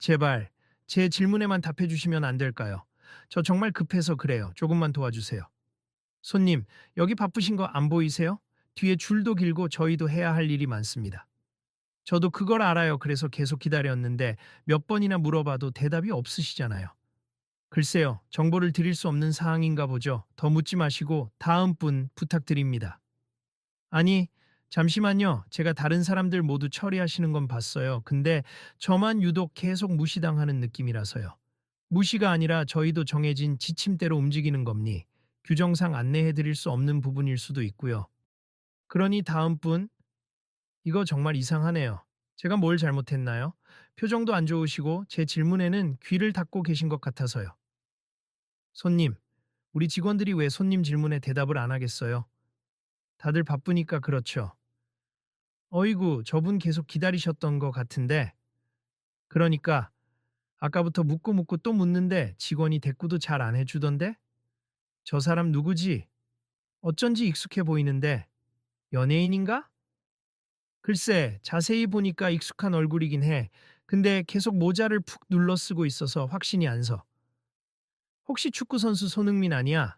제발 제 질문에만 답해 주시면 안 될까요? 저 정말 급해서 그래요. 조금만 도와주세요. 손님, 여기 바쁘신 거 안 보이세요? 뒤에 줄도 길고 저희도 해야 할 일이 많습니다. 저도 그걸 알아요. 그래서 계속 기다렸는데 몇 번이나 물어봐도 대답이 없으시잖아요. 글쎄요, 정보를 드릴 수 없는 사항인가 보죠. 더 묻지 마시고 다음 분 부탁드립니다. 아니, 잠시만요. 제가 다른 사람들 모두 처리하시는 건 봤어요. 근데 저만 유독 계속 무시당하는 느낌이라서요. 무시가 아니라 저희도 정해진 지침대로 움직이는 겁니. 규정상 안내해 드릴 수 없는 부분일 수도 있고요. 그러니 다음 분, 이거 정말 이상하네요. 제가 뭘 잘못했나요? 표정도 안 좋으시고 제 질문에는 귀를 닫고 계신 것 같아서요. 손님, 우리 직원들이 왜 손님 질문에 대답을 안 하겠어요? 다들 바쁘니까 그렇죠. 어이구, 저분 계속 기다리셨던 것 같은데. 그러니까 아까부터 묻고 또 묻는데 직원이 대꾸도 잘 안 해주던데? 저 사람 누구지? 어쩐지 익숙해 보이는데 연예인인가? 글쎄, 자세히 보니까 익숙한 얼굴이긴 해. 근데 계속 모자를 푹 눌러 쓰고 있어서 확신이 안 서. 혹시 축구선수 손흥민 아니야?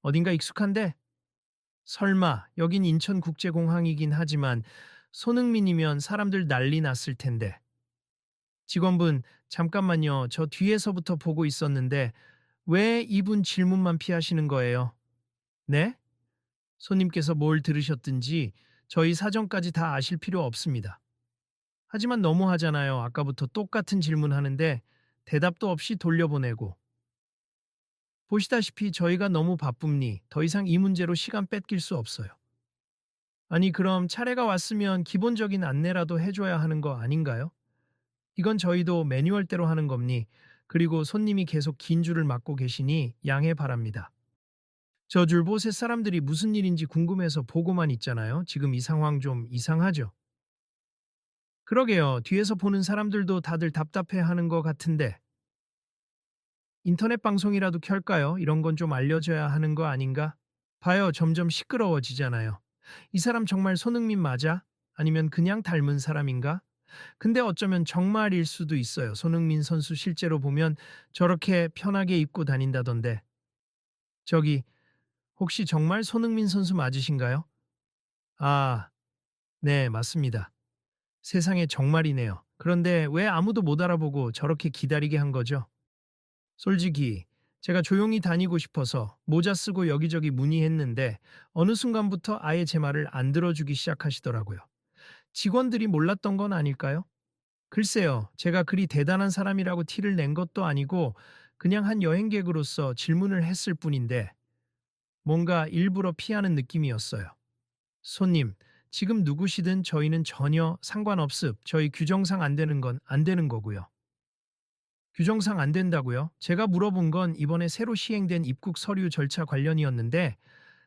어딘가 익숙한데? 설마 여긴 인천국제공항이긴 하지만 손흥민이면 사람들 난리 났을 텐데. 직원분, 잠깐만요. 저 뒤에서부터 보고 있었는데 왜 이분 질문만 피하시는 거예요? 네? 손님께서 뭘 들으셨든지 저희 사정까지 다 아실 필요 없습니다. 하지만 너무하잖아요. 아까부터 똑같은 질문하는데 대답도 없이 돌려보내고. 보시다시피 저희가 너무 바쁩니. 더 이상 이 문제로 시간 뺏길 수 없어요. 아니 그럼 차례가 왔으면 기본적인 안내라도 해줘야 하는 거 아닌가요? 이건 저희도 매뉴얼대로 하는 겁니. 그리고 손님이 계속 긴 줄을 막고 계시니 양해 바랍니다. 저 줄보셋 사람들이 무슨 일인지 궁금해서 보고만 있잖아요. 지금 이 상황 좀 이상하죠? 그러게요. 뒤에서 보는 사람들도 다들 답답해 하는 것 같은데 인터넷 방송이라도 켤까요? 이런 건 좀 알려줘야 하는 거 아닌가? 봐요. 점점 시끄러워지잖아요. 이 사람 정말 손흥민 맞아? 아니면 그냥 닮은 사람인가? 근데 어쩌면 정말일 수도 있어요. 손흥민 선수 실제로 보면 저렇게 편하게 입고 다닌다던데. 저기, 혹시 정말 손흥민 선수 맞으신가요? 아, 네, 맞습니다. 세상에 정말이네요. 그런데 왜 아무도 못 알아보고 저렇게 기다리게 한 거죠? 솔직히 제가 조용히 다니고 싶어서 모자 쓰고 여기저기 문의했는데 어느 순간부터 아예 제 말을 안 들어주기 시작하시더라고요. 직원들이 몰랐던 건 아닐까요? 글쎄요, 제가 그리 대단한 사람이라고 티를 낸 것도 아니고 그냥 한 여행객으로서 질문을 했을 뿐인데 뭔가 일부러 피하는 느낌이었어요. 손님, 지금 누구시든 저희는 전혀 상관없습. 저희 규정상 안 되는 건 안 되는 거고요. 규정상 안 된다고요? 제가 물어본 건 이번에 새로 시행된 입국 서류 절차 관련이었는데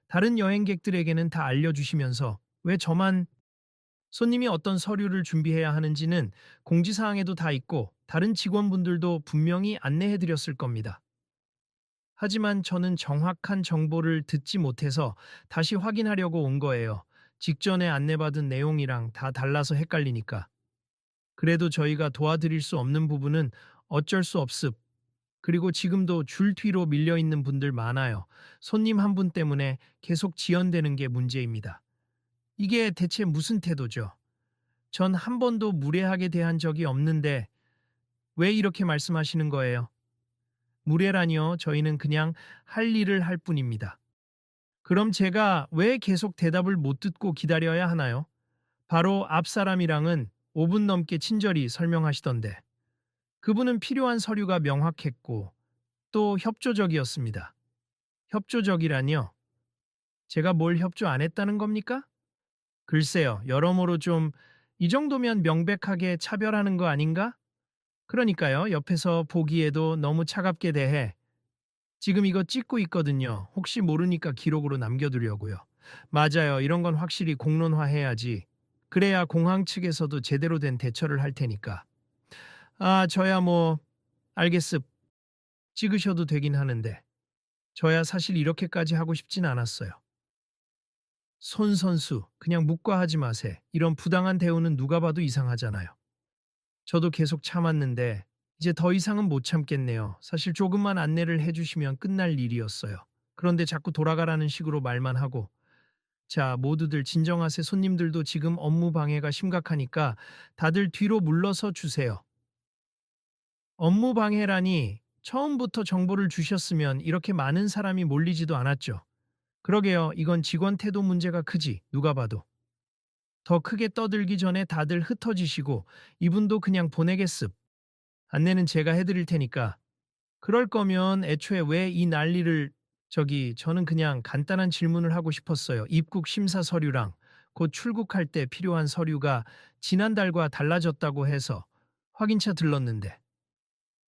다른 여행객들에게는 다 알려주시면서 왜 저만 손님이 어떤 서류를 준비해야 하는지는 공지사항에도 다 있고 다른 직원분들도 분명히 안내해 드렸을 겁니다. 하지만 저는 정확한 정보를 듣지 못해서 다시 확인하려고 온 거예요. 직전에 안내받은 내용이랑 다 달라서 헷갈리니까. 그래도 저희가 도와드릴 수 없는 부분은 어쩔 수 없습. 그리고 지금도 줄 뒤로 밀려 있는 분들 많아요. 손님 한 분 때문에 계속 지연되는 게 문제입니다. 이게 대체 무슨 태도죠? 전 한 번도 무례하게 대한 적이 없는데 왜 이렇게 말씀하시는 거예요? 무례라니요. 저희는 그냥 할 일을 할 뿐입니다. 그럼 제가 왜 계속 대답을 못 듣고 기다려야 하나요? 바로 앞 사람이랑은 5분 넘게 친절히 설명하시던데. 그분은 필요한 서류가 명확했고 또 협조적이었습니다. 협조적이라니요? 제가 뭘 협조 안 했다는 겁니까? 글쎄요, 여러모로 좀 이 정도면 명백하게 차별하는 거 아닌가? 그러니까요, 옆에서 보기에도 너무 차갑게 대해 지금 이거 찍고 있거든요. 혹시 모르니까 기록으로 남겨두려고요. 맞아요. 이런 건 확실히 공론화해야지. 그래야 공항 측에서도 제대로 된 대처를 할 테니까. 아, 저야 뭐 알겠습. 찍으셔도 되긴 하는데. 저야 사실 이렇게까지 하고 싶진 않았어요. 손 선수, 그냥 묵과하지 마세. 이런 부당한 대우는 누가 봐도 이상하잖아요. 저도 계속 참았는데 이제 더 이상은 못 참겠네요. 사실 조금만 안내를 해주시면 끝날 일이었어요. 그런데 자꾸 돌아가라는 식으로 말만 하고. 자, 모두들 진정하세. 손님들도 지금 업무 방해가 심각하니까 다들 뒤로 물러서 주세요. 업무 방해라니 처음부터 정보를 주셨으면 이렇게 많은 사람이 몰리지도 않았죠. 그러게요. 이건 직원 태도 문제가 크지. 누가 봐도. 더 크게 떠들기 전에 다들 흩어지시고 이분도 그냥 보내겠습. 안내는 제가 해드릴 테니까. 그럴 거면 애초에 왜 이 난리를 저는 그냥 간단한 질문을 하고 싶었어요. 입국 심사 서류랑 곧 출국할 때 필요한 서류가 지난달과 달라졌다고 해서 확인차 들렀는데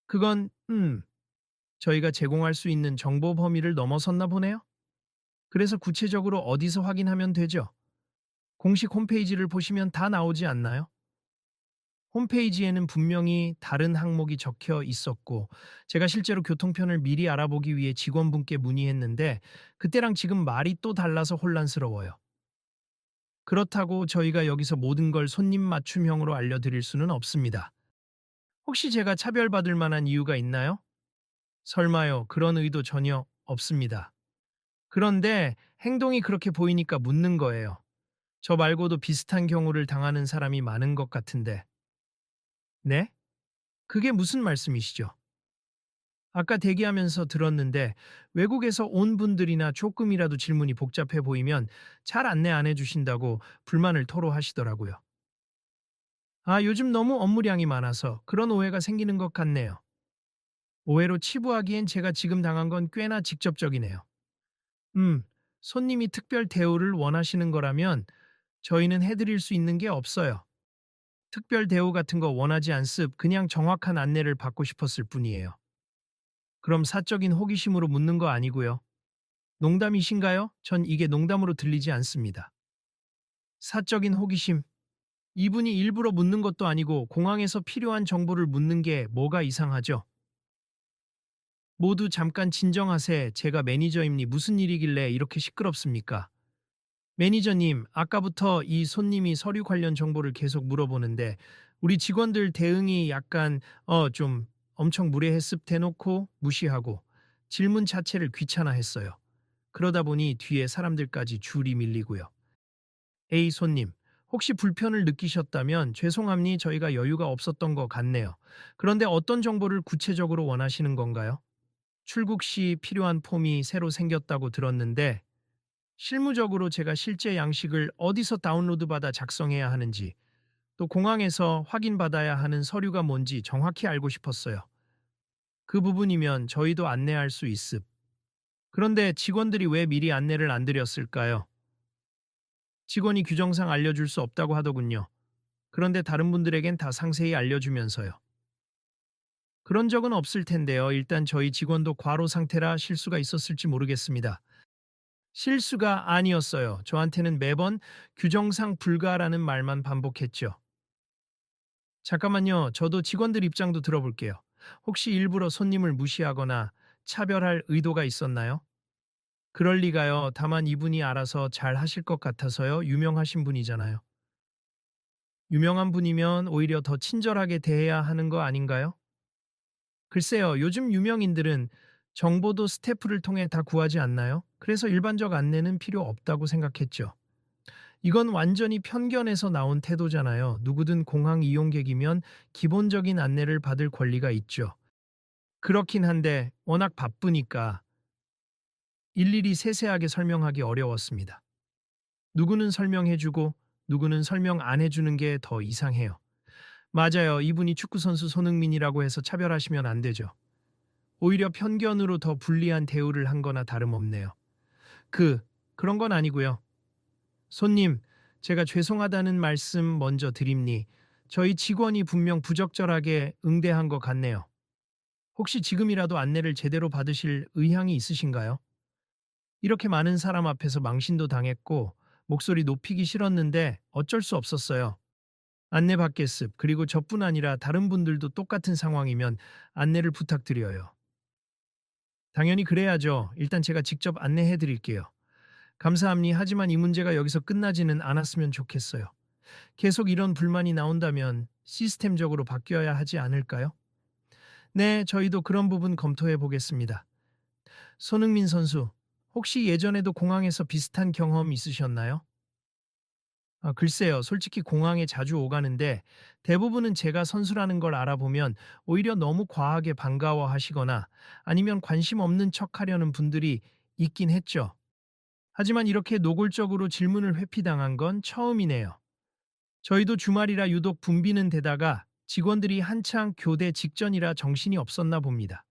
그건 저희가 제공할 수 있는 정보 범위를 넘어섰나 보네요. 그래서 구체적으로 어디서 확인하면 되죠? 공식 홈페이지를 보시면 다 나오지 않나요? 홈페이지에는 분명히 다른 항목이 적혀 있었고, 제가 실제로 교통편을 미리 알아보기 위해 직원분께 문의했는데, 그때랑 지금 말이 또 달라서 혼란스러워요. 그렇다고 저희가 여기서 모든 걸 손님 맞춤형으로 알려드릴 수는 없습니다. 혹시 제가 차별받을 만한 이유가 있나요? 설마요, 그런 의도 전혀 없습니다. 그런데 행동이 그렇게 보이니까 묻는 거예요. 저 말고도 비슷한 경우를 당하는 사람이 많은 것 같은데. 네? 그게 무슨 말씀이시죠? 아까 대기하면서 들었는데 외국에서 온 분들이나 조금이라도 질문이 복잡해 보이면 잘 안내 안 해주신다고 불만을 토로하시더라고요. 아, 요즘 너무 업무량이 많아서 그런 오해가 생기는 것 같네요. 오해로 치부하기엔 제가 지금 당한 건 꽤나 직접적이네요. 음, 손님이 특별 대우를 원하시는 거라면 저희는 해드릴 수 있는 게 없어요. 특별 대우 같은 거 원하지 않습. 그냥 정확한 안내를 받고 싶었을 뿐이에요. 그럼 사적인 호기심으로 묻는 거 아니고요. 농담이신가요? 전 이게 농담으로 들리지 않습니다. 사적인 호기심. 이분이 일부러 묻는 것도 아니고 공항에서 필요한 정보를 묻는 게 뭐가 이상하죠? 모두 잠깐 진정하세. 제가 매니저임니 무슨 일이길래 이렇게 시끄럽습니까? 매니저님, 아까부터 이 손님이 서류 관련 정보를 계속 물어보는데 우리 직원들 대응이 약간 좀 엄청 무례했습. 대놓고 무시하고 질문 자체를 귀찮아했어요. 그러다 보니 뒤에 사람들까지 줄이 밀리고요. A 손님, 혹시 불편을 느끼셨다면 죄송합니 저희가 여유가 없었던 것 같네요. 그런데 어떤 정보를 구체적으로 원하시는 건가요? 출국 시 필요한 폼이 새로 생겼다고 들었는데 실무적으로 제가 실제 양식을 어디서 다운로드 받아 작성해야 하는지 또 공항에서 확인받아야 하는 서류가 뭔지 정확히 알고 싶었어요. 그 부분이면 저희도 안내할 수 있습. 그런데 직원들이 왜 미리 안내를 안 드렸을까요? 직원이 규정상 알려줄 수 없다고 하더군요. 그런데 다른 분들에겐 다 상세히 알려주면서요. 그런 적은 없을 텐데요. 일단 저희 직원도 과로 상태라 실수가 있었을지 모르겠습니다. 실수가 아니었어요. 저한테는 매번 규정상 불가라는 말만 반복했죠. 잠깐만요. 저도 직원들 입장도 들어볼게요. 혹시 일부러 손님을 무시하거나 차별할 의도가 있었나요? 그럴 리가요. 다만 이분이 알아서 잘 하실 것 같아서요. 유명하신 분이잖아요. 유명한 분이면 오히려 더 친절하게 대해야 하는 거 아닌가요? 글쎄요, 요즘 유명인들은 정보도 스태프를 통해 다 구하지 않나요? 그래서 일반적 안내는 필요 없다고 생각했죠. 이건 완전히 편견에서 나온 태도잖아요. 누구든 공항 이용객이면 기본적인 안내를 받을 권리가 있죠. 그렇긴 한데 워낙 바쁘니까 일일이 세세하게 설명하기 어려웠습니다. 누구는 설명해주고 누구는 설명 안 해주는 게 더 이상해요. 맞아요. 이분이 축구선수 손흥민이라고 해서 차별하시면 안 되죠. 오히려 편견으로 더 불리한 대우를 한 거나 다름없네요. 그런 건 아니고요. 손님, 제가 죄송하다는 말씀 먼저 드립니. 저희 직원이 분명 부적절하게 응대한 것 같네요. 혹시 지금이라도 안내를 제대로 받으실 의향이 있으신가요? 이렇게 많은 사람 앞에서 망신도 당했고 목소리 높이기 싫었는데 어쩔 수 없었어요. 안내 받겠습. 그리고 저뿐 아니라 다른 분들도 똑같은 상황이면 안내를 부탁드려요. 당연히 그래야죠. 일단 제가 직접 안내해 드릴게요. 감사합니. 하지만 이 문제가 여기서 끝나지는 않았으면 좋겠어요. 계속 이런 불만이 나온다면 시스템적으로 바뀌어야 하지 않을까요? 네, 저희도 그런 부분 검토해 보겠습니다. 손흥민 선수, 혹시 예전에도 공항에서 비슷한 경험 있으셨나요? 글쎄요. 솔직히 공항에 자주 오가는데 대부분은 제가 선수라는 걸 알아보면 오히려 너무 과하게 반가워하시거나 아니면 관심 없는 척 하려는 분들이 있긴 했죠. 하지만 이렇게 노골적으로 질문을 회피당한 건 처음이네요. 저희도 주말이라 유독 붐비는 데다가 직원들이 한창 교대 직전이라 정신이 없었나 봅니다.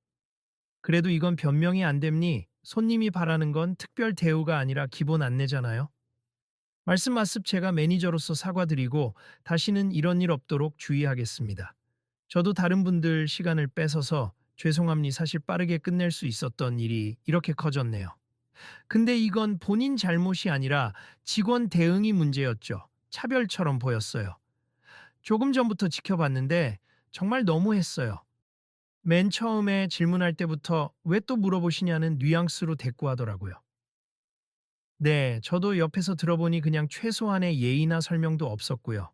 그래도 이건 변명이 안 됩니? 손님이 바라는 건 특별 대우가 아니라 기본 안내잖아요. 말씀 제가 매니저로서 사과드리고 다시는 이런 일 없도록 주의하겠습니다. 저도 다른 분들 시간을 뺏어서 죄송합니 사실 빠르게 끝낼 수 있었던 일이 이렇게 커졌네요. 근데 이건 본인 잘못이 아니라 직원 대응이 문제였죠. 차별처럼 보였어요. 조금 전부터 지켜봤는데 정말 너무했어요. 맨 처음에 질문할 때부터 왜 또 물어보시냐는 뉘앙스로 대꾸하더라고요. 네, 저도 옆에서 들어보니 그냥 최소한의 예의나 설명도 없었고요.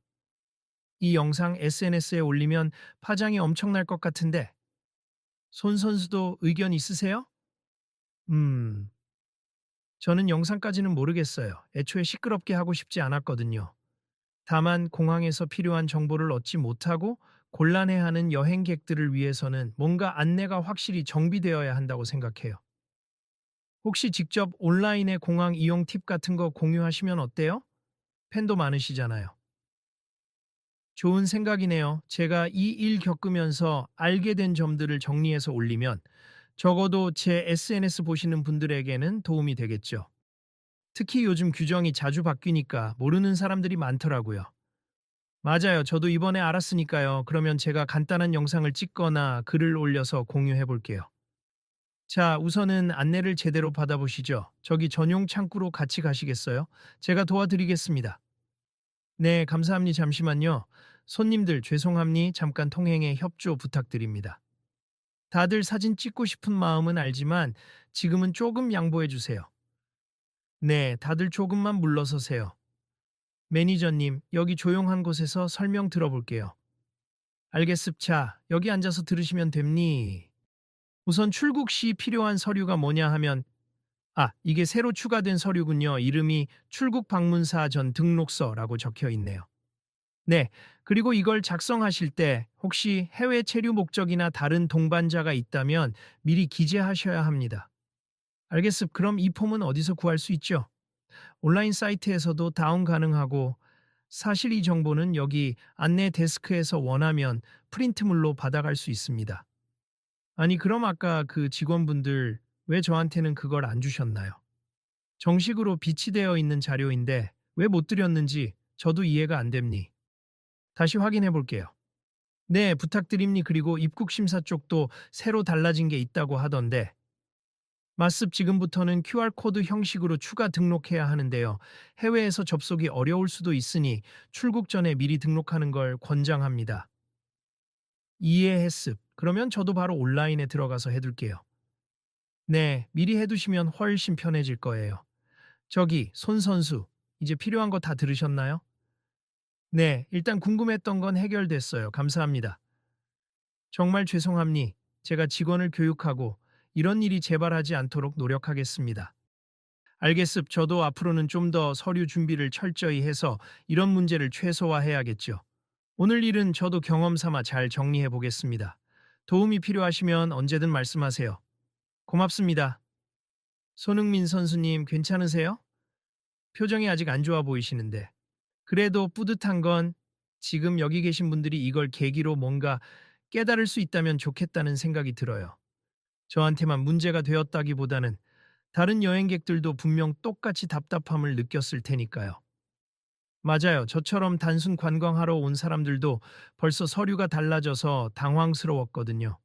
이 영상 SNS에 올리면 파장이 엄청날 것 같은데 손 선수도 의견 있으세요? 음, 저는 영상까지는 모르겠어요. 애초에 시끄럽게 하고 싶지 않았거든요. 다만 공항에서 필요한 정보를 얻지 못하고 곤란해하는 여행객들을 위해서는 뭔가 안내가 확실히 정비되어야 한다고 생각해요. 혹시 직접 온라인에 공항 이용 팁 같은 거 공유하시면 어때요? 팬도 많으시잖아요. 좋은 생각이네요. 제가 이 일 겪으면서 알게 된 점들을 정리해서 올리면 적어도 제 SNS 보시는 분들에게는 도움이 되겠죠. 특히 요즘 규정이 자주 바뀌니까 모르는 사람들이 많더라고요. 맞아요. 저도 이번에 알았으니까요. 그러면 제가 간단한 영상을 찍거나 글을 올려서 공유해 볼게요. 자, 우선은 안내를 제대로 받아보시죠. 저기 전용 창구로 같이 가시겠어요? 제가 도와드리겠습니다. 네, 감사합니다. 잠시만요. 손님들 죄송합니 잠깐 통행에 협조 부탁드립니다. 다들 사진 찍고 싶은 마음은 알지만 지금은 조금 양보해 주세요. 네, 다들 조금만 물러서세요. 매니저님, 여기 조용한 곳에서 설명 들어볼게요. 알겠습니다. 여기 앉아서 들으시면 됩니? 우선 출국 시 필요한 서류가 뭐냐 하면 이게 새로 추가된 서류군요. 이름이 출국 방문사 전 등록서라고 적혀 있네요. 네. 그리고 이걸 작성하실 때 혹시 해외 체류 목적이나 다른 동반자가 있다면 미리 기재하셔야 합니다. 알겠습니다. 그럼 이 폼은 어디서 구할 수 있죠? 온라인 사이트에서도 다운 가능하고 사실 이 정보는 여기 안내 데스크에서 원하면 프린트물로 받아갈 수 있습니다. 아니, 그럼 아까 그 직원분들 왜 저한테는 그걸 안 주셨나요? 정식으로 비치되어 있는 자료인데 왜 못 드렸는지 저도 이해가 안 됩니. 다시 확인해 볼게요. 네, 부탁드립니. 그리고 입국 심사 쪽도 새로 달라진 게 있다고 하던데 마습 지금부터는 QR코드 형식으로 추가 등록해야 하는데요. 해외에서 접속이 어려울 수도 있으니 출국 전에 미리 등록하는 걸 권장합니다. 이해했습. 그러면 저도 바로 온라인에 들어가서 해둘게요. 네, 미리 해두시면 훨씬 편해질 거예요. 저기, 손 선수, 이제 필요한 거 다 들으셨나요? 네, 일단 궁금했던 건 해결됐어요. 감사합니다. 정말 죄송합니. 제가 직원을 교육하고 이런 일이 재발하지 않도록 노력하겠습니다. 알겠습. 저도 앞으로는 좀 더 서류 준비를 철저히 해서 이런 문제를 최소화해야겠죠. 오늘 일은 저도 경험 삼아 잘 정리해 보겠습니다. 도움이 필요하시면 언제든 말씀하세요. 고맙습니다. 손흥민 선수님 괜찮으세요? 표정이 아직 안 좋아 보이시는데. 그래도 뿌듯한 건 지금 여기 계신 분들이 이걸 계기로 뭔가 깨달을 수 있다면 좋겠다는 생각이 들어요. 저한테만 문제가 되었다기보다는 다른 여행객들도 분명 똑같이 답답함을 느꼈을 테니까요. 맞아요. 저처럼 단순 관광하러 온 사람들도 벌써 서류가 달라져서 당황스러웠거든요.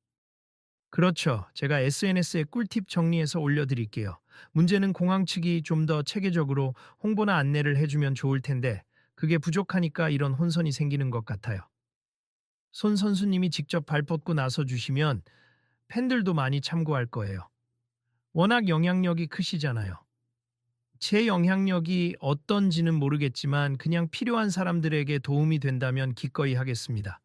그렇죠. 제가 SNS에 꿀팁 정리해서 올려드릴게요. 문제는 공항 측이 좀 더 체계적으로 홍보나 안내를 해주면 좋을 텐데 그게 부족하니까 이런 혼선이 생기는 것 같아요. 손 선수님이 직접 발뻗고 나서 주시면 팬들도 많이 참고할 거예요. 워낙 영향력이 크시잖아요. 제 영향력이 어떤지는 모르겠지만 그냥 필요한 사람들에게 도움이 된다면 기꺼이 하겠습니다.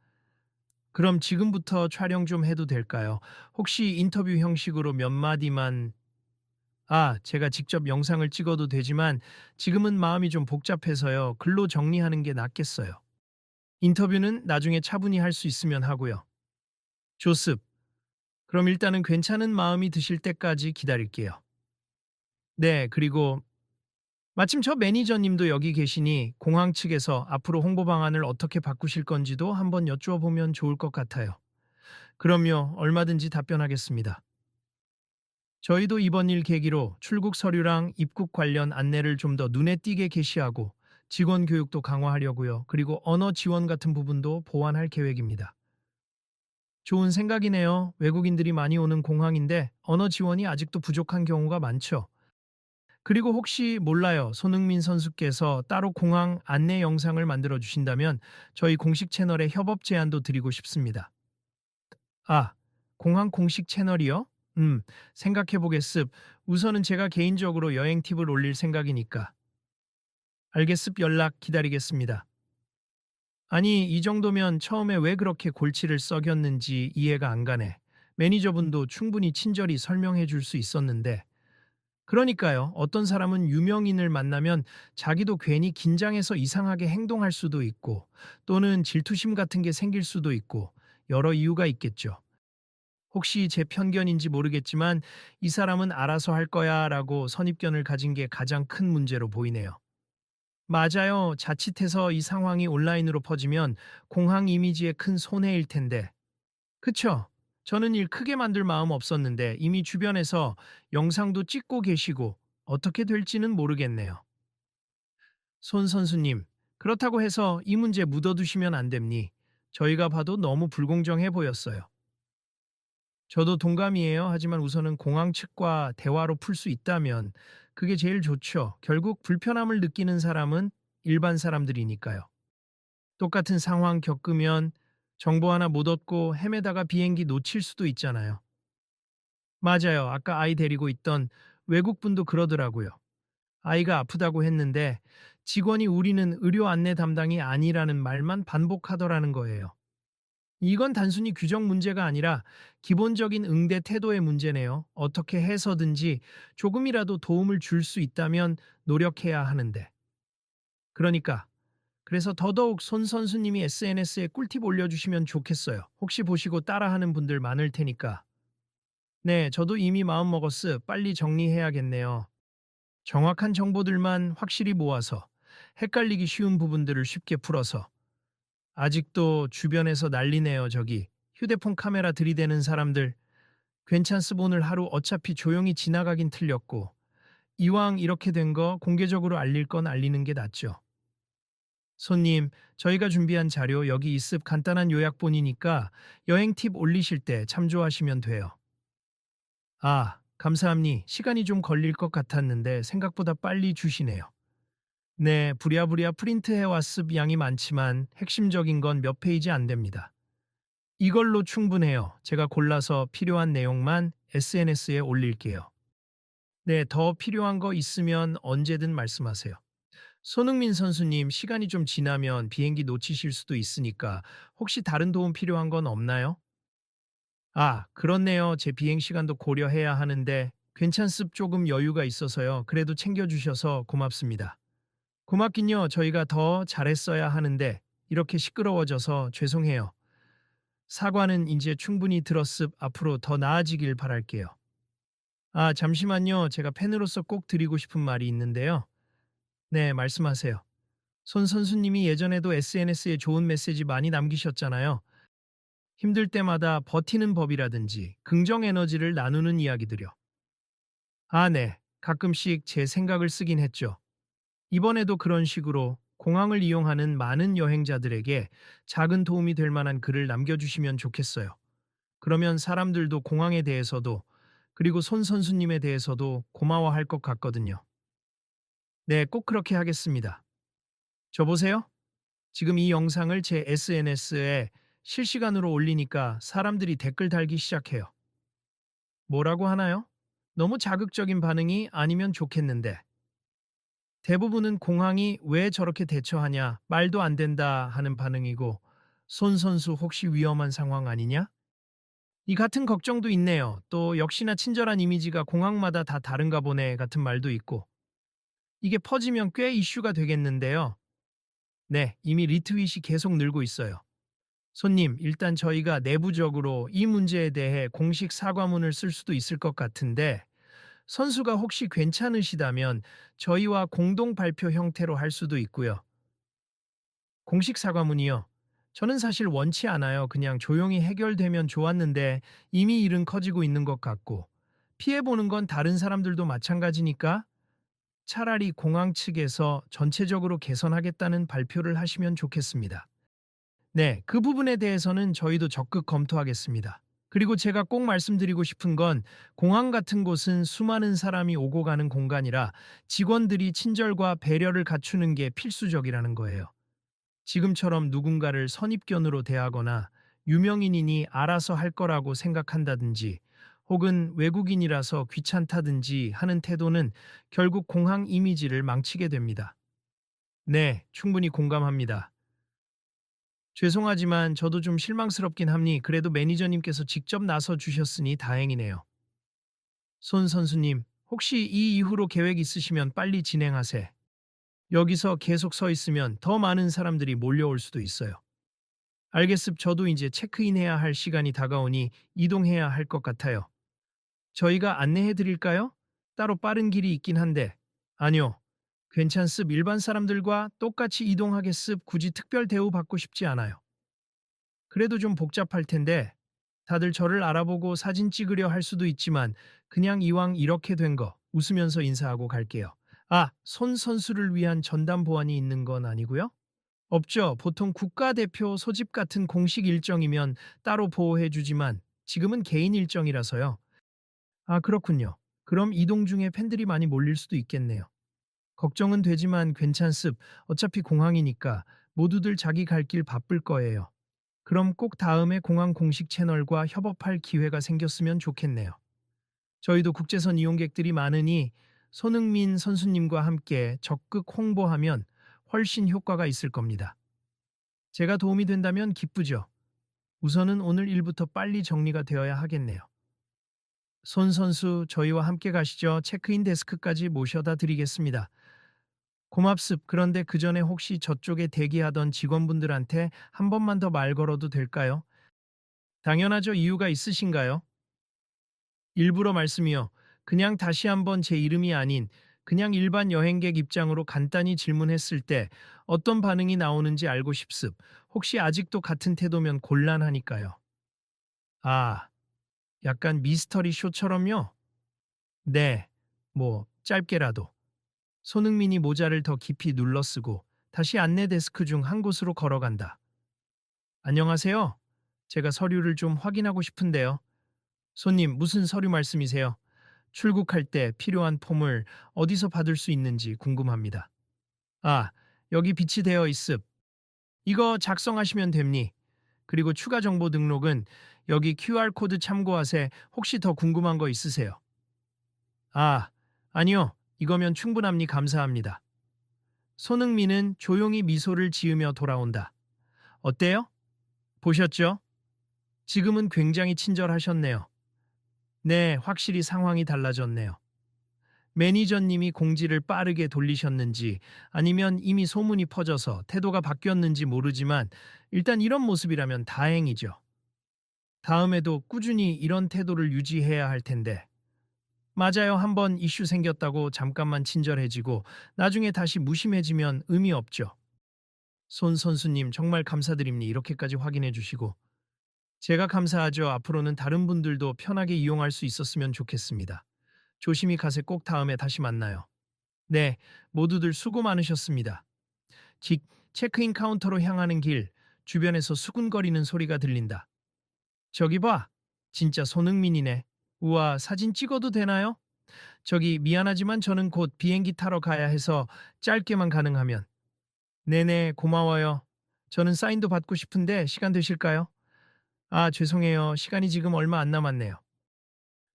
그럼 지금부터 촬영 좀 해도 될까요? 혹시 인터뷰 형식으로 몇 마디만. 제가 직접 영상을 찍어도 되지만 지금은 마음이 좀 복잡해서요. 글로 정리하는 게 낫겠어요. 인터뷰는 나중에 차분히 할 수 있으면 하고요. 조습. 그럼 일단은 괜찮은 마음이 드실 때까지 기다릴게요. 네, 그리고 마침 저 매니저님도 여기 계시니 공항 측에서 앞으로 홍보 방안을 어떻게 바꾸실 건지도 한번 여쭈어보면 좋을 것 같아요. 그럼요, 얼마든지 답변하겠습니다. 저희도 이번 일 계기로 출국 서류랑 입국 관련 안내를 좀 더 눈에 띄게 게시하고 직원 교육도 강화하려고요. 그리고 언어 지원 같은 부분도 보완할 계획입니다. 좋은 생각이네요. 외국인들이 많이 오는 공항인데 언어 지원이 아직도 부족한 경우가 많죠. 그리고 혹시 몰라요. 손흥민 선수께서 따로 공항 안내 영상을 만들어 주신다면 저희 공식 채널에 협업 제안도 드리고 싶습니다. 아, 공항 공식 채널이요? 생각해 보겠습. 우선은 제가 개인적으로 여행 팁을 올릴 생각이니까. 알겠습. 연락 기다리겠습니다. 아니, 이 정도면 처음에 왜 그렇게 골치를 썩였는지 이해가 안 가네. 매니저분도 충분히 친절히 설명해 줄 수 있었는데. 그러니까요. 어떤 사람은 유명인을 만나면 자기도 괜히 긴장해서 이상하게 행동할 수도 있고, 또는 질투심 같은 게 생길 수도 있고, 여러 이유가 있겠죠. 혹시 제 편견인지 모르겠지만 이 사람은 알아서 할 거야 라고 선입견을 가진 게 가장 큰 문제로 보이네요. 맞아요. 자칫해서 이 상황이 온라인으로 퍼지면 공항 이미지에 큰 손해일 텐데. 그쵸? 저는 일 크게 만들 마음 없었는데 이미 주변에서 영상도 찍고 계시고 어떻게 될지는 모르겠네요. 손 선수님, 그렇다고 해서 이 문제 묻어두시면 안 됩니. 저희가 봐도 너무 불공정해 보였어요. 저도 동감이에요. 하지만 우선은 공항 측과 대화로 풀 수 있다면 그게 제일 좋죠. 결국 불편함을 느끼는 사람은 일반 사람들이니까요. 똑같은 상황 겪으면 정보 하나 못 얻고 헤매다가 비행기 놓칠 수도 있잖아요. 맞아요. 아까 아이 데리고 있던 외국분도 그러더라고요. 아이가 아프다고 했는데 직원이 우리는 의료 안내 담당이 아니라는 말만 반복하더라는 거예요. 이건 단순히 규정 문제가 아니라 기본적인 응대 태도의 문제네요. 어떻게 해서든지 조금이라도 도움을 줄 수 있다면 노력해야 하는데. 그러니까 그래서 더더욱 손 선수님이 SNS에 꿀팁 올려주시면 좋겠어요. 혹시 보시고 따라하는 분들 많을 테니까. 네, 저도 이미 마음먹었으. 빨리 정리해야겠네요. 정확한 정보들만 확실히 모아서 헷갈리기 쉬운 부분들을 쉽게 풀어서. 아직도 주변에서 난리네요, 저기. 휴대폰 카메라 들이대는 사람들. 괜찮습. 오늘 하루 어차피 조용히 지나가긴 틀렸고. 이왕 이렇게 된 거 공개적으로 알릴 건 알리는 게 낫죠. 손님, 저희가 준비한 자료 여기 있습. 간단한 요약본이니까 여행 팁 올리실 때 참조하시면 돼요. 감사합니. 시간이 좀 걸릴 것 같았는데 생각보다 빨리 주시네요. 네, 부랴부랴 프린트해 왔습. 양이 많지만 핵심적인 건 몇 페이지 안 됩니다. 이걸로 충분해요. 제가 골라서 필요한 내용만 SNS에 올릴게요. 네, 더 필요한 거 있으면 언제든 말씀하세요. 손흥민 선수님, 시간이 좀 지나면 비행기 놓치실 수도 있으니까 혹시 다른 도움 필요한 건 없나요? 그렇네요. 제 비행 시간도 고려해야 하는데 괜찮습. 조금 여유가 있어서요. 그래도 챙겨주셔서 고맙습니다. 고맙긴요. 저희가 더 잘했어야 하는데 이렇게 시끄러워져서 죄송해요. 사과는 이제 충분히 들었습. 앞으로 더 나아지길 바랄게요. 잠시만요. 제가 팬으로서 꼭 드리고 싶은 말이 있는데요. 네, 말씀하세요. 손 선수님이 예전에도 SNS에 좋은 메시지 많이 남기셨잖아요. 힘들 때마다 버티는 법이라든지 긍정 에너지를 나누는 이야기들요. 네. 가끔씩 제 생각을 쓰긴 했죠. 이번에도 그런 식으로 공항을 이용하는 많은 여행자들에게 작은 도움이 될 만한 글을 남겨주시면 좋겠어요. 그러면 사람들도 공항에 대해서도 그리고 손 선수님에 대해서도 고마워할 것 같거든요. 네, 꼭 그렇게 하겠습니다. 저 보세요. 지금 이 영상을 제 SNS에 실시간으로 올리니까 사람들이 댓글 달기 시작해요. 뭐라고 하나요? 너무 자극적인 반응이 아니면 좋겠는데. 대부분은 공항이 왜 저렇게 대처하냐, 말도 안 된다 하는 반응이고, 손 선수 혹시 위험한 상황 아니냐? 이 같은 걱정도 있네요. 또 역시나 친절한 이미지가 공항마다 다 다른가 보네 같은 말도 있고. 이게 퍼지면 꽤 이슈가 되겠는데요. 네, 이미 리트윗이 계속 늘고 있어요. 손님, 일단 저희가 내부적으로 이 문제에 대해 공식 사과문을 쓸 수도 있을 것 같은데, 선수가 혹시 괜찮으시다면 저희와 공동 발표 형태로 할 수도 있고요. 공식 사과문이요. 저는 사실 원치 않아요. 그냥 조용히 해결되면 좋았는데 이미 일은 커지고 있는 것 같고, 피해보는 건 다른 사람들도 마찬가지니까 차라리 공항 측에서 전체적으로 개선하겠다는 발표를 하시면 좋겠습니다. 네, 그 부분에 대해서는 저희도 적극 검토하겠습니다. 그리고 제가 꼭 말씀드리고 싶은 건 공항 같은 곳은 수많은 사람이 오고 가는 공간이라 직원들이 친절과 배려를 갖추는 게 필수적이라는 거예요. 지금처럼 누군가를 선입견으로 대하거나 유명인이니 알아서 할 거라고 생각한다든지 혹은 외국인이라서 귀찮다든지 하는 태도는 결국 공항 이미지를 망치게 됩니다. 네, 충분히 공감합니다. 죄송하지만 저도 좀 실망스럽긴 합니 그래도 매니저님께서 직접 나서 주셨으니 다행이네요. 손 선수님, 혹시 이 이후로 계획 있으시면 빨리 진행하세. 여기서 계속 서 있으면 더 많은 사람들이 몰려올 수도 있어요. 알겠습 저도 이제 체크인해야 할 시간이 다가오니 이동해야 할 것 같아요. 저희가 안내해 드릴까요? 따로 빠른 길이 있긴 한데. 아니요. 괜찮습 일반 사람들과 똑같이 이동하겠습 굳이 특별 대우 받고 싶지 않아요. 그래도 좀 복잡할 텐데 다들 저를 알아보고 사진 찍으려 할 수도 있지만 그냥 이왕 이렇게 된 거 웃으면서 인사하고 갈게요. 아, 손 선수를 위한 전담 보안이 있는 건 아니고요? 없죠. 보통 국가대표 소집 같은 공식 일정이면 따로 보호해 주지만 지금은 개인 일정이라서요. 아, 그렇군요. 그럼 이동 중에 팬들이 많이 몰릴 수도 있겠네요. 걱정은 되지만 괜찮습. 어차피 공항이니까 모두들 자기 갈 길 바쁠 거예요. 그럼 꼭 다음에 공항 공식 채널과 협업할 기회가 생겼으면 좋겠네요. 저희도 국제선 이용객들이 많으니 손흥민 선수님과 함께 적극 홍보하면 훨씬 효과가 있을 겁니다. 제가 도움이 된다면 기쁘죠. 우선은 오늘 일부터 빨리 정리가 되어야 하겠네요. 손 선수, 저희와 함께 가시죠. 체크인 데스크까지 모셔다 드리겠습니다. 고맙습. 그런데 그 전에 혹시 저쪽에 대기하던 직원분들한테 한 번만 더 말 걸어도 될까요? 당연하죠. 이유가 있으신가요? 일부러 말씀이요. 그냥 다시 한번 제 이름이 아닌 그냥 일반 여행객 입장으로 간단히 질문했을 때 어떤 반응이 나오는지 알고 싶습. 혹시 아직도 같은 태도면 곤란하니까요. 아, 약간 미스터리 쇼처럼요? 네, 뭐 짧게라도. 손흥민이 모자를 더 깊이 눌러쓰고 다시 안내 데스크 중 한 곳으로 걸어간다. 안녕하세요. 제가 서류를 좀 확인하고 싶은데요. 손님, 무슨 서류 말씀이세요? 출국할 때 필요한 폼을 어디서 받을 수 있는지 궁금합니다. 아, 여기 비치되어 있습. 이거 작성하시면 됩니. 그리고 추가 정보 등록은 여기 QR코드 참고하세. 혹시 더 궁금한 거 있으세요? 아, 아니요. 이거면 충분합니. 감사합니다. 손흥민은 조용히 미소를 지으며 돌아온다. 어때요? 보셨죠? 지금은 굉장히 친절하셨네요. 네, 확실히 상황이 달라졌네요. 매니저님이 공지를 빠르게 돌리셨는지 아니면 이미 소문이 퍼져서 태도가 바뀌었는지 모르지만 일단 이런 모습이라면 다행이죠. 다음에도 꾸준히 이런 태도를 유지해야 할 텐데. 맞아요. 한번 이슈 생겼다고 잠깐만 친절해지고 나중에 다시 무심해지면 의미 없죠. 손 선수님 정말 감사드립니다. 이렇게까지 확인해 주시고. 제가 감사하죠. 앞으로는 다른 분들도 편하게 이용할 수 있었으면 좋겠습니다. 조심히 가세 꼭 다음에 다시 만나요. 네, 모두들 수고 많으셨습니다. 직 체크인 카운터로 향하는 길, 주변에서 수군거리는 소리가 들린다. 저기 봐, 진짜 손흥민이네. 우와, 사진 찍어도 되나요? 저기 미안하지만 저는 곧 비행기 타러 가야 해서 짧게만 가능하면. 네네, 고마워요. 저는 사인도 받고 싶은데 시간 되실까요? 아, 죄송해요. 시간이 지금 얼마 안 남았네요.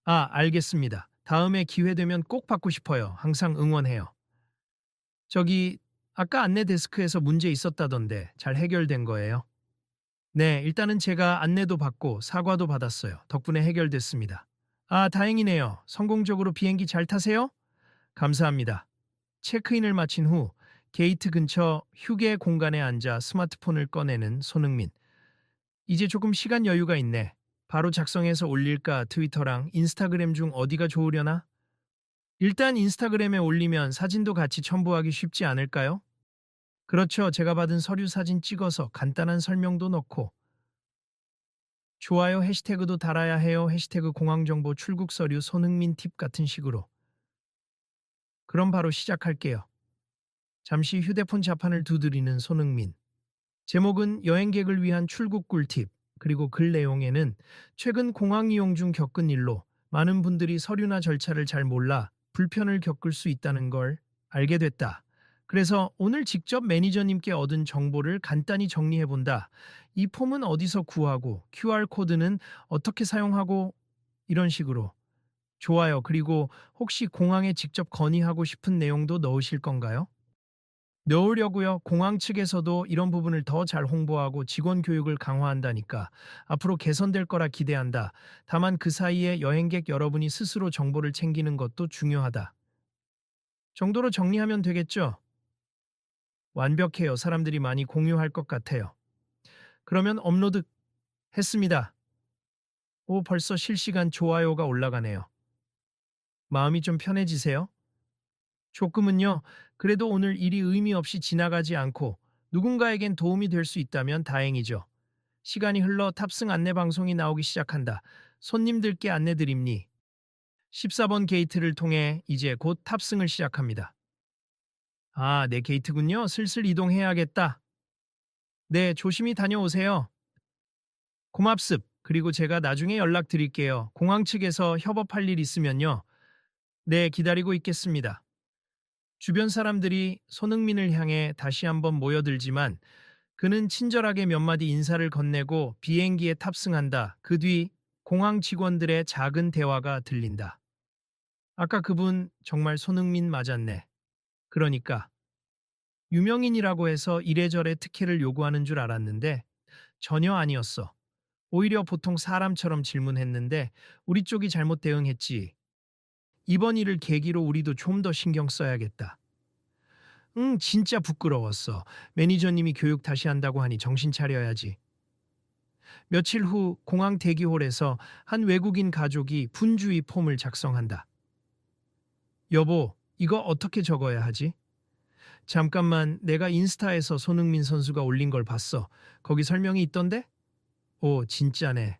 아, 알겠습니다. 다음에 기회 되면 꼭 받고 싶어요. 항상 응원해요. 저기, 아까 안내 데스크에서 문제 있었다던데 잘 해결된 거예요? 네, 일단은 제가 안내도 받고 사과도 받았어요. 덕분에 해결됐습니다. 아, 다행이네요. 성공적으로 비행기 잘 타세요? 감사합니다. 체크인을 마친 후 게이트 근처 휴게 공간에 앉아 스마트폰을 꺼내는 손흥민. 이제 조금 시간 여유가 있네. 바로 작성해서 올릴까 트위터랑 인스타그램 중 어디가 좋으려나? 일단 인스타그램에 올리면 사진도 같이 첨부하기 쉽지 않을까요? 그렇죠. 제가 받은 서류 사진 찍어서 간단한 설명도 넣고 좋아요 해시태그도 달아야 해요. 해시태그 공항정보 출국 서류 손흥민 팁 같은 식으로. 그럼 바로 시작할게요. 잠시 휴대폰 자판을 두드리는 손흥민. 제목은 여행객을 위한 출국 꿀팁. 그리고 글 내용에는 최근 공항 이용 중 겪은 일로 많은 분들이 서류나 절차를 잘 몰라 불편을 겪을 수 있다는 걸 알게 됐다. 그래서 오늘 직접 매니저님께 얻은 정보를 간단히 정리해 본다. 이 폼은 어디서 구하고 QR코드는 어떻게 사용하고 이런 식으로. 좋아요. 그리고 혹시 공항에 직접 건의하고 싶은 내용도 넣으실 건가요? 넣으려고요. 공항 측에서도 이런 부분을 더 잘 홍보하고 직원 교육을 강화한다니까 앞으로 개선될 거라 기대한다. 다만 그 사이에 여행객 여러분이 스스로 정보를 챙기는 것도 중요하다. 정도로 정리하면 되겠죠? 완벽해요. 사람들이 많이 공유할 것 같아요. 그러면 업로드 했습니다. 오, 벌써 실시간 좋아요가 올라가네요. 마음이 좀 편해지세요? 조금은요. 그래도 오늘 일이 의미 없이 지나가지 않고 누군가에겐 도움이 될 수 있다면 다행이죠. 시간이 흘러 탑승 안내 방송이 나오기 시작한다. 손님들께 안내드립니. 14번 게이트를 통해 이제 곧 탑승을 시작합니다. 아, 네 게이트군요. 슬슬 이동해야겠다. 네, 조심히 다녀오세요. 고맙습. 그리고 제가 나중에 연락드릴게요. 공항 측에서 협업할 일 있으면요. 네, 기다리고 있겠습니다. 주변 사람들이 손흥민을 향해 다시 한번 모여들지만 그는 친절하게 몇 마디 인사를 건네고 비행기에 탑승한다. 그 뒤 공항 직원들의 작은 대화가 들린다. 아까 그분 정말 손흥민 맞았네. 그러니까 유명인이라고 해서 이래저래 특혜를 요구하는 줄 알았는데 전혀 아니었어. 오히려 보통 사람처럼 질문했는데 우리 쪽이 잘못 대응했지. 이번 일을 계기로 우리도 좀 더 신경 써야겠다. 응, 진짜 부끄러웠어. 매니저님이 교육 다시 한다고 하니 정신 차려야지. 며칠 후 공항 대기홀에서 한 외국인 가족이 분주히 폼을 작성한다. 여보, 이거 어떻게 적어야 하지? 잠깐만, 내가 인스타에서 손흥민 선수가 올린 걸 봤어. 거기 설명이 있던데? 오, 진짜네.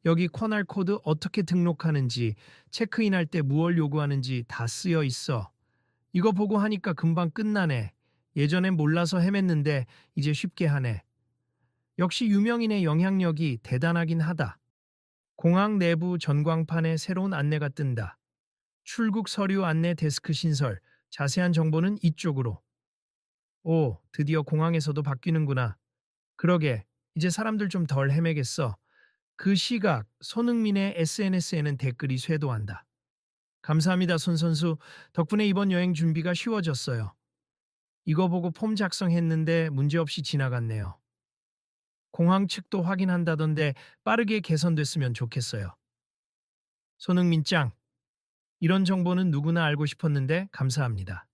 여기 쿼날 코드 어떻게 등록하는지, 체크인할 때 무얼 요구하는지 다 쓰여 있어. 이거 보고 하니까 금방 끝나네. 예전엔 몰라서 헤맸는데 이제 쉽게 하네. 역시 유명인의 영향력이 대단하긴 하다. 공항 내부 전광판에 새로운 안내가 뜬다. 출국 서류 안내 데스크 신설. 자세한 정보는 이쪽으로. 오, 드디어 공항에서도 바뀌는구나. 그러게, 이제 사람들 좀 덜 헤매겠어. 그 시각, 손흥민의 SNS에는 댓글이 쇄도한다. 감사합니다, 손 선수. 덕분에 이번 여행 준비가 쉬워졌어요. 이거 보고 폼 작성했는데 문제없이 지나갔네요. 공항 측도 확인한다던데 빠르게 개선됐으면 좋겠어요. 손흥민 짱. 이런 정보는 누구나 알고 싶었는데 감사합니다.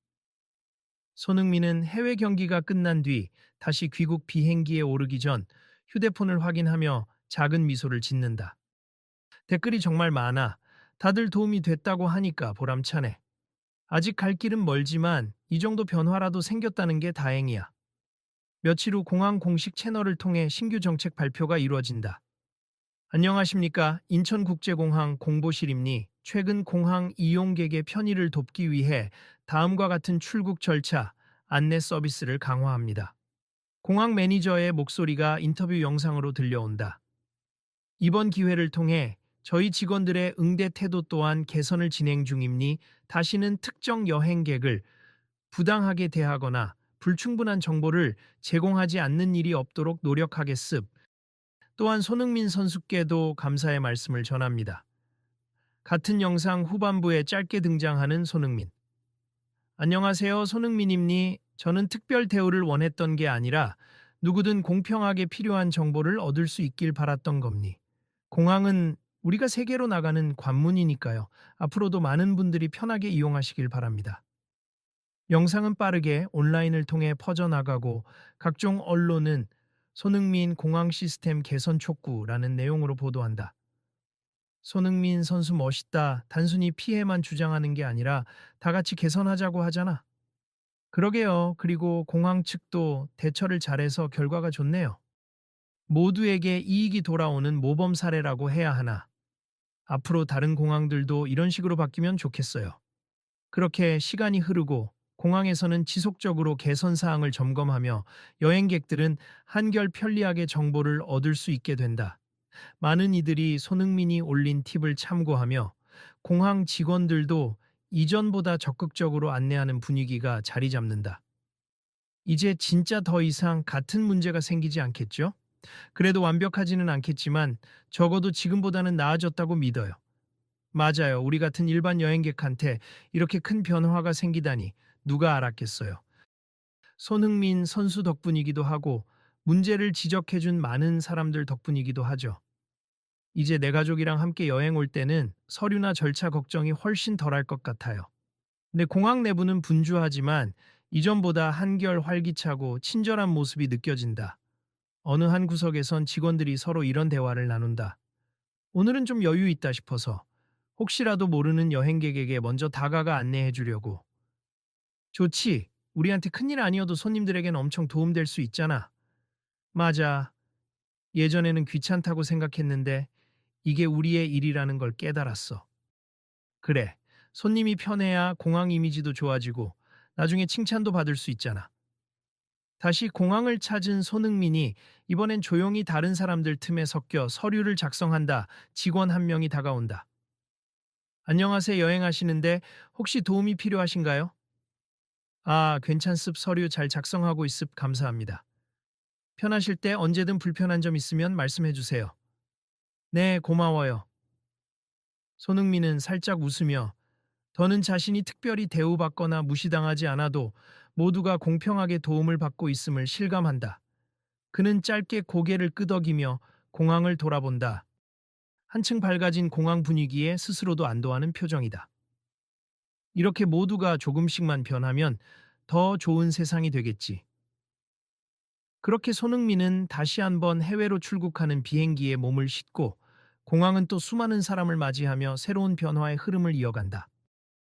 손흥민은 해외 경기가 끝난 뒤 다시 귀국 비행기에 오르기 전 휴대폰을 확인하며 작은 미소를 짓는다. 댓글이 정말 많아. 다들 도움이 됐다고 하니까 보람차네. 아직 갈 길은 멀지만 이 정도 변화라도 생겼다는 게 다행이야. 며칠 후 공항 공식 채널을 통해 신규 정책 발표가 이루어진다. 안녕하십니까. 인천국제공항 공보실입니. 최근 공항 이용객의 편의를 돕기 위해 다음과 같은 출국 절차, 안내 서비스를 강화합니다. 공항 매니저의 목소리가 인터뷰 영상으로 들려온다. 이번 기회를 통해 저희 직원들의 응대 태도 또한 개선을 진행 중입니. 다시는 특정 여행객을 부당하게 대하거나 불충분한 정보를 제공하지 않는 일이 없도록 노력하겠습. 또한 손흥민 선수께도 감사의 말씀을 전합니다. 같은 영상 후반부에 짧게 등장하는 손흥민. 안녕하세요, 손흥민입니. 저는 특별 대우를 원했던 게 아니라 누구든 공평하게 필요한 정보를 얻을 수 있길 바랐던 겁니. 공항은 우리가 세계로 나가는 관문이니까요. 앞으로도 많은 분들이 편하게 이용하시길 바랍니다. 영상은 빠르게 온라인을 통해 퍼져나가고 각종 언론은 손흥민 공항 시스템 개선 촉구라는 내용으로 보도한다. 손흥민 선수 멋있다. 단순히 피해만 주장하는 게 아니라 다 같이 개선하자고 하잖아. 그러게요. 그리고 공항 측도 대처를 잘해서 결과가 좋네요. 모두에게 이익이 돌아오는 모범 사례라고 해야 하나. 앞으로 다른 공항들도 이런 식으로 바뀌면 좋겠어요. 그렇게 시간이 흐르고 공항에서는 지속적으로 개선 사항을 점검하며 여행객들은 한결 편리하게 정보를 얻을 수 있게 된다. 많은 이들이 손흥민이 올린 팁을 참고하며 공항 직원들도 이전보다 적극적으로 안내하는 분위기가 자리 잡는다. 이제 진짜 더 이상 같은 문제가 생기지 않겠죠? 그래도 완벽하지는 않겠지만 적어도 지금보다는 나아졌다고 믿어요. 맞아요. 우리 같은 일반 여행객한테 이렇게 큰 변화가 생기다니 누가 알았겠어요. 손흥민 선수 덕분이기도 하고 문제를 지적해준 많은 사람들 덕분이기도 하죠. 이제 내 가족이랑 함께 여행 올 때는 서류나 절차 걱정이 훨씬 덜할 것 같아요. 근데 공항 내부는 분주하지만 이전보다 한결 활기차고 친절한 모습이 느껴진다. 어느 한 구석에선 직원들이 서로 이런 대화를 나눈다. 오늘은 좀 여유 있다 싶어서 혹시라도 모르는 여행객에게 먼저 다가가 안내해 주려고. 좋지. 우리한테 큰일 아니어도 손님들에겐 엄청 도움될 수 있잖아. 맞아. 예전에는 귀찮다고 생각했는데 이게 우리의 일이라는 걸 깨달았어. 그래. 손님이 편해야 공항 이미지도 좋아지고 나중에 칭찬도 받을 수 있잖아. 다시 공항을 찾은 손흥민이 이번엔 조용히 다른 사람들 틈에 섞여 서류를 작성한다. 직원 한 명이 다가온다. 안녕하세요. 여행하시는데 혹시 도움이 필요하신가요? 아, 괜찮습. 서류 잘 작성하고 있습. 감사합니다. 편하실 때 언제든 불편한 점 있으면 말씀해 주세요. 네, 고마워요. 손흥민은 살짝 웃으며 더는 자신이 특별히 대우받거나 무시당하지 않아도 모두가 공평하게 도움을 받고 있음을 실감한다. 그는 짧게 고개를 끄덕이며 공항을 돌아본다. 한층 밝아진 공항 분위기에 스스로도 안도하는 표정이다. 이렇게 모두가 조금씩만 변하면 더 좋은 세상이 되겠지. 그렇게 손흥민은 다시 한번 해외로 출국하는 비행기에 몸을 싣고 공항은 또 수많은 사람을 맞이하며 새로운 변화의 흐름을 이어간다.